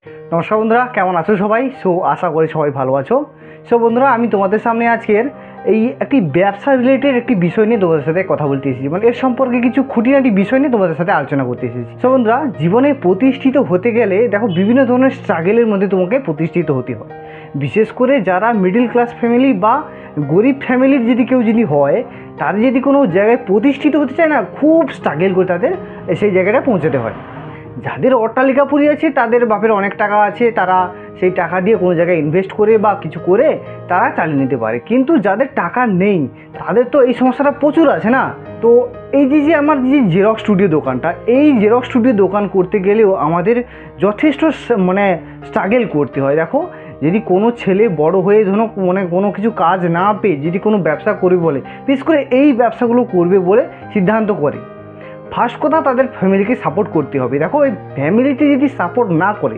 নমস্কার বন্ধুরা, কেমন আছো সবাই? আশা করি সবাই ভালো আছো। বন্ধুরা, আমি তোমাদের সামনে আজকের এই একটি ব্যবসা রিলেটেড একটি বিষয় নিয়ে তোমাদের সাথে কথা বলতে এসেছি, মানে এর সম্পর্কে কিছু খুঁটিনাটি বিষয় নিয়ে তোমাদের সাথে আলোচনা করতে এসেছি। বন্ধুরা, জীবনে প্রতিষ্ঠিত হতে গেলে দেখো বিভিন্ন ধরনের স্ট্রাগলের মধ্যে তোমাকে প্রতিষ্ঠিত হতে হয়। বিশেষ করে যারা মিডল ক্লাস ফ্যামিলি বা গরিব ফ্যামিলির যদি কেউ হয়, তার যদি কোনো জায়গায় প্রতিষ্ঠিত হতে চায় না, খুব স্ট্রাগল করে তাদের সেই জায়গাটা পৌঁছাতে হয়। যাদের অট্টালিকাপুরি আছে, তাদের বাপের অনেক টাকা আছে, তারা সেই টাকা দিয়ে কোনো জায়গায় ইনভেস্ট করে বা কিছু করে তারা চালিয়ে নিতে পারে। কিন্তু যাদের টাকা নেই, তাদের তো এই সমস্যাটা প্রচুর আছে না। তো এই যে আমার যে জেরক্স স্টুডিও দোকানটা, এই জেরক্স স্টুডিও দোকান করতে গেলেও আমাদের যথেষ্ট মানে স্ট্রাগল করতে হয়। দেখো, যদি কোনো ছেলে বড় হয়ে ধরো মানে কোনো কিছু কাজ না পেয়ে যদি কোনো ব্যবসা করবে বলে, বিশেষ করে এই ব্যবসাগুলো করবে বলে সিদ্ধান্ত করে, ফার্স্ট কথা তাদের ফ্যামিলিকে সাপোর্ট করতে হবে। দেখো, এই ফ্যামিলিতে যদি সাপোর্ট না করে,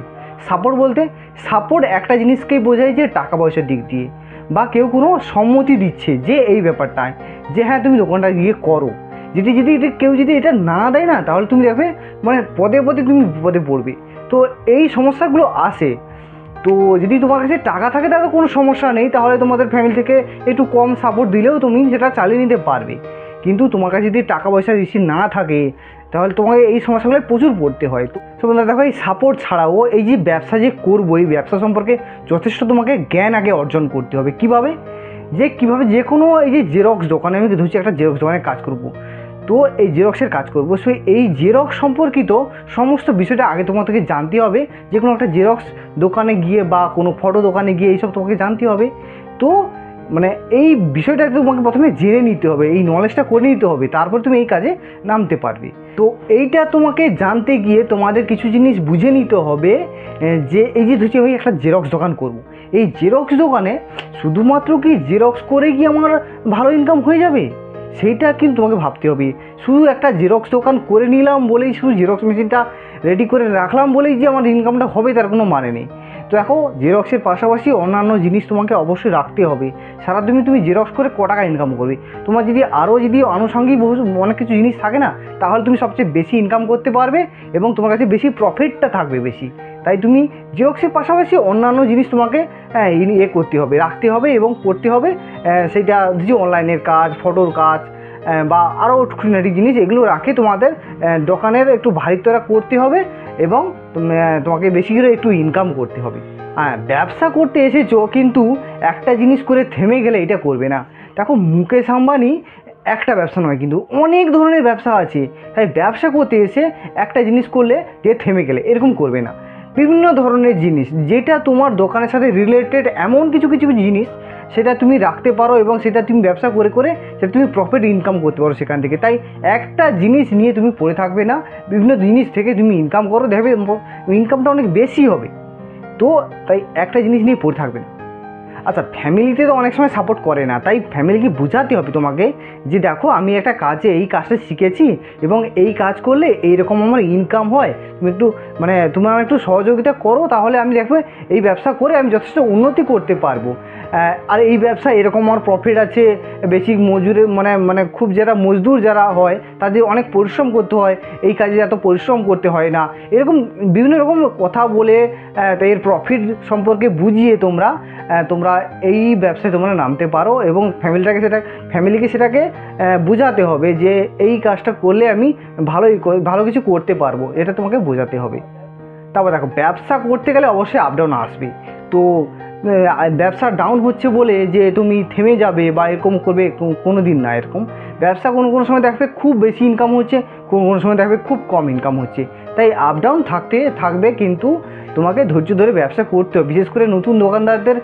সাপোর্ট একটা জিনিসকেই বোঝায় যে টাকা পয়সার দিক দিয়ে, বা কেউ কোনো সম্মতি দিচ্ছে যে এই ব্যাপারটায় যে হ্যাঁ তুমি দোকানটা গিয়ে করো। কেউ যদি এটা না দেয় না, তাহলে তুমি দেখবে মানে পদে পদে তুমি বিপদে পড়বে। তো এই সমস্যাগুলো আসে। তো যদি তোমার কাছে টাকা থাকে তাহলে কোনো সমস্যা নেই, তাহলে তোমাদের ফ্যামিলি থেকে একটু কম সাপোর্ট দিলেও তুমি সেটা চালিয়ে নিতে পারবে। কিন্তু তোমার কাছে যদি টাকা পয়সা বেশি না থাকে, তাহলে তোমাকে এই সমস্যাগুলো প্রচুর পড়তে হয়। তো বন্ধুরা দেখো, এই সাপোর্ট ছাড়াও এই যে ব্যবসা যে করবো, এই ব্যবসা সম্পর্কে যথেষ্ট তোমাকে জ্ঞান আগে অর্জন করতে হবে। কীভাবে যে কোনো এই যে জেরক্স দোকানে, আমি ধরছি একটা জেরক্স দোকানে কাজ করব, তো এই জেরক্সের কাজ করবো, সো এই জেরক্স সম্পর্কিত সমস্ত বিষয়টা আগে তোমাকে জানতে হবে। যে কোনো একটা জেরক্স দোকানে গিয়ে বা কোনো ফটো দোকানে গিয়ে এইসব তোমাকে জানতে হবে। তো মানে এই বিষয়টা তোমাকে প্রথমে জেনে নিতে হবে, এই নলেজটা করে নিতে হবে, তারপর তুমি এই কাজে নামতে পারবে। তো এইটা তোমাকে জানতে গিয়ে তোমাদের কিছু জিনিস বুঝে নিতে হবে। যে এই যে ধরছি আমি একটা জেরক্স দোকান করব, এই জেরক্স দোকানে শুধুমাত্র কি জেরক্স করে কি আমার ভালো ইনকাম হয়ে যাবে, সেইটা কিন্তু তোমাকে ভাবতে হবে। শুধু একটা জেরক্স দোকান করে নিলাম বলেই, শুধু জেরক্স মেশিনটা রেডি করে রাখলাম বলেই যে আমার ইনকামটা হবে, তার কোনো মানে নেই। তো দেখো, জেরক্সের পাশাপাশি অন্যান্য জিনিস তোমাকে অবশ্যই রাখতে হবে। সারাদিনে তুমি জেরক্স করে ক টাকা ইনকাম করবে? তোমার যদি আনুষঙ্গিক বহু অনেক কিছু জিনিস থাকে না, তাহলে তুমি সবচেয়ে বেশি ইনকাম করতে পারবে এবং তোমার কাছে বেশি প্রফিটটা থাকবে বেশি। তাই তুমি জেরক্সের পাশাপাশি অন্যান্য জিনিস তোমাকে করতে হবে, রাখতে হবে এবং করতে হবে। সেইটা যে অনলাইনের কাজ, ফটোর কাজ বা আরও খুঁটিনাটি জিনিস, এগুলো রাখে তোমাদের দোকানের একটু ভারিত্বরা করতে হবে এবং তোমাকে বেশি করে একটু ইনকাম করতে হবে। হ্যাঁ, ব্যবসা করতে এসেছো, কিন্তু একটা জিনিস করে থেমে গেলে এটা করবে না। দেখো, মুকেশ আম্বানি একটা ব্যবসা নয়, কিন্তু অনেক ধরনের ব্যবসা আছে। তাই ব্যবসা করতে এসে একটা জিনিস করলে যে থেমে গেলে, এরকম করবে না। বিভিন্ন ধরনের জিনিস যেটা তোমার দোকানের সাথে রিলেটেড, এমন কিছু কিছু জিনিস সেটা তুমি রাখতে পারো এবং সেটা তুমি ব্যবসা করে করে সেটা তুমি প্রফিট ইনকাম করতে পারো সেখান থেকে। তাই একটা জিনিস নিয়ে তুমি পড়ে থাকবে না, বিভিন্ন জিনিস থেকে তুমি ইনকাম করো, দেখবে ইনকামটা অনেক বেশি হবে। তো তাই একটা জিনিস নিয়ে পড়ে থাকবে না। আচ্ছা, ফ্যামিলিতে তো অনেক সময় সাপোর্ট করে না, তাই ফ্যামিলিকে বোঝাতে হবে তোমাকে যে দেখো, আমি একটা কাজে এই কাজটা শিখেছি এবং এই কাজ করলে এইরকম আমার ইনকাম হয়, তুমি একটু মানে তুমি আমার একটু সহযোগিতা করো, তাহলে আমি দেখবে এই ব্যবসা করে আমি যথেষ্ট উন্নতি করতে পারবো। আর এই ব্যবসা এরকম আমার প্রফিট আছে বেশি। মজুরে মানে মানে খুব যারা মজদুর যারা হয়, তাদের অনেক পরিশ্রম করতে হয়, এই কাজে এত পরিশ্রম করতে হয় না। এরকম বিভিন্ন রকম কথা বলে এর প্রফিট সম্পর্কে বুঝিয়ে তোমরা এই ব্যবসায় তোমরা নামতে পারো এবং ফ্যামিলিকে সেটাকে বোঝাতে হবে যে এই কাজটা করলে আমি ভালো কিছু করতে পারবো, এটা তোমাকে বোঝাতে হবে। তারপর দেখো, ব্যবসা করতে গেলে অবশ্যই আপ ডাউন আসবে। তো ব্যবসা ডাউন হচ্ছে বলে যে তুমি থেমে যাবে বা এরকম করবে, কোনো দিন না। এরকম ব্যবসা কোনো সময় দেখবে খুব বেশি ইনকাম হচ্ছে, কোনো সময় দেখবে খুব কম ইনকাম হচ্ছে। তাই আপ ডাউন থাকবে, কিন্তু তোমাকে ধৈর্য ধরে ব্যবসা করতে হবে। বিশেষ করে নতুন দোকানদারদের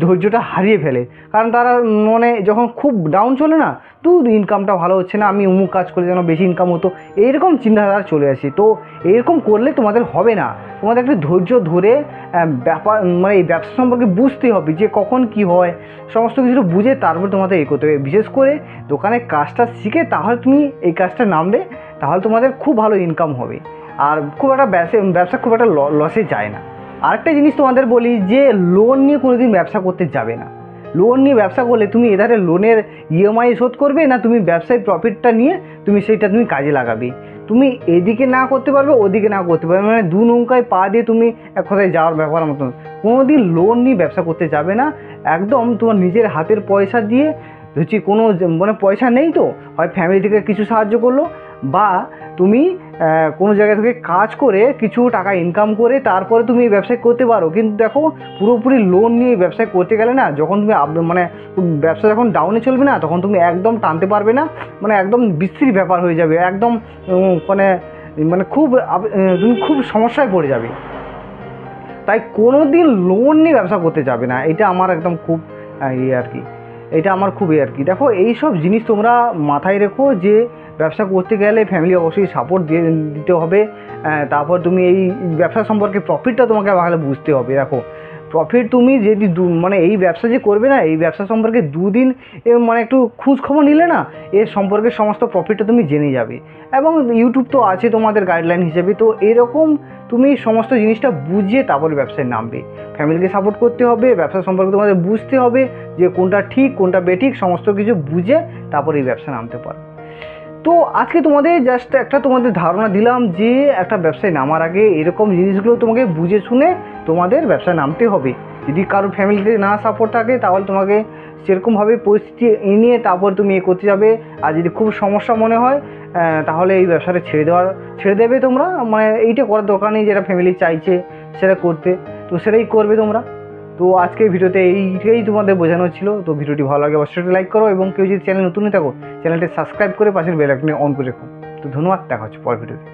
ধৈর্যটা হারিয়ে ফেলে, কারণ তারা মানে যখন খুব ডাউন চলে না, তো ইনকামটা ভালো হচ্ছে না, আমি অমুক কাজ করে যেন বেশি ইনকাম হতো, এইরকম চিন্তাধারা চলে আসে। তো এরকম করলে তোমাদের হবে না। তোমাদের একটা ধৈর্য ধরে ব্যাপার মানে এই ব্যবসা সম্পর্কে বুঝতে হবে যে কখন কি হয়, সমস্ত কিছু বুঝে তারপর তোমাদের করতে হবে। বিশেষ করে দোকানের কাজটা শিখে তাহলে তুমি এই কাজটা নামবে, তাহলে তোমাদের খুব ভালো ইনকাম হবে। আর খুব একটা ব্যবসা খুব একটা লসে যায় না। আরেকটা জিনিস তোমাদের বলি যে লোন নিয়ে কোনোদিন ব্যবসা করতে যাবে না। লোন নিয়ে ব্যবসা করলে তুমি এধারে লোনের ইএমআই শোধ করবে, না তুমি ব্যবসায় প্রফিটটা নিয়ে তুমি কাজে লাগাবে। তুমি এদিকে না করতে পারবে, ওদিকে না করতে পারবে, মানে দু নৌকায় পা দিয়ে তুমি এক কথায় যাওয়ার ব্যাপার মতন। কোনো দিন লোন নিয়ে ব্যবসা করতে যাবে না। একদম তোমার নিজের হাতের পয়সা দিয়ে, হচ্ছে কোনো মানে পয়সা নেই তো হয় ফ্যামিলি থেকে কিছু সাহায্য করলো, বা তুমি কোনো জায়গা থেকে কাজ করে কিছু টাকা ইনকাম করে তারপরে তুমি এই ব্যবসায় করতে পারো। কিন্তু দেখো, পুরোপুরি লোন নিয়ে ব্যবসায় করতে গেলে না, যখন তুমি মানে ব্যবসা যখন ডাউনে চলবে না, তখন তুমি একদম টানতে পারবে না, মানে একদম বিশ্রী ব্যাপার হয়ে যাবে, একদম মানে মানে তুমি খুব সমস্যায় পড়ে যাবে। তাই কোনো দিন লোন নিয়ে ব্যবসা করতে যাবে না, এটা আমার একদম খুব আর কি, এটা আমার খুবই আর কি। দেখো, এই সব জিনিস তোমরা মাথায় রেখো যে ব্যবসা করতে গেলে ফ্যামিলি অবশ্যই সাপোর্ট দিতে হবে। তারপর তুমি এই ব্যবসা সম্পর্কে প্রফিটটা তোমাকে ভালো বুঝতে হবে। দেখো, প্রফিট তুমি যদি মানে এই ব্যবসা যে করবে না, এই ব্যবসা সম্পর্কে দুদিন মানে একটু খোঁজ খবর নিলে না, এর সম্পর্কে সমস্ত প্রফিটটা তুমি জেনে যাবে। এবং ইউটিউব তো আছে তোমাদের গাইডলাইন হিসেবে, তো এরকম তুমি সমস্ত জিনিসটা বুঝিয়ে তারপরে ব্যবসায় নামবে। ফ্যামিলিকে সাপোর্ট করতে হবে, ব্যবসা সম্পর্কে তোমাদের বুঝতে হবে যে কোনটা ঠিক কোনটা বেঠিক, সমস্ত কিছু বুঝে তারপরে এই ব্যবসা নামতে পারবে। তো আজকে তোমাদের জাস্ট একটা তোমাদের ধারণা দিলাম যে একটা ব্যবসায় নামার আগে এরকম জিনিসগুলো তোমাকে বুঝে শুনে তোমাদের ব্যবসায় নামতে হবে। যদি কারোর ফ্যামিলিতে না সাপোর্ট থাকে, তাহলে তোমাকে সেরকমভাবে পরিস্থিতি নিয়ে তারপর তুমি এ করতে যাবে। আর যদি খুব সমস্যা মনে হয়, তাহলে এই ব্যবসাটা ছেড়ে দেবে তোমরা। মানে এইটা করার দরকার নেই, যেটা ফ্যামিলি চাইছে সেটা করতে, তো সেটাই করবে তোমরা। তো আজকের ভিডিওতে এইটাই তোমাদের বোঝানো ছিল। তো ভিডিওটি ভালো লাগে অবশ্যই লাইক করো, এবং কেউ যদি চ্যানেল নতুন থাকো চ্যানেলটি সাবস্ক্রাইব করে পাশের বেল আইকনে অন করে রাখো। তো ধন্যবাদ, দেখা হচ্ছে পরের ভিডিওতে।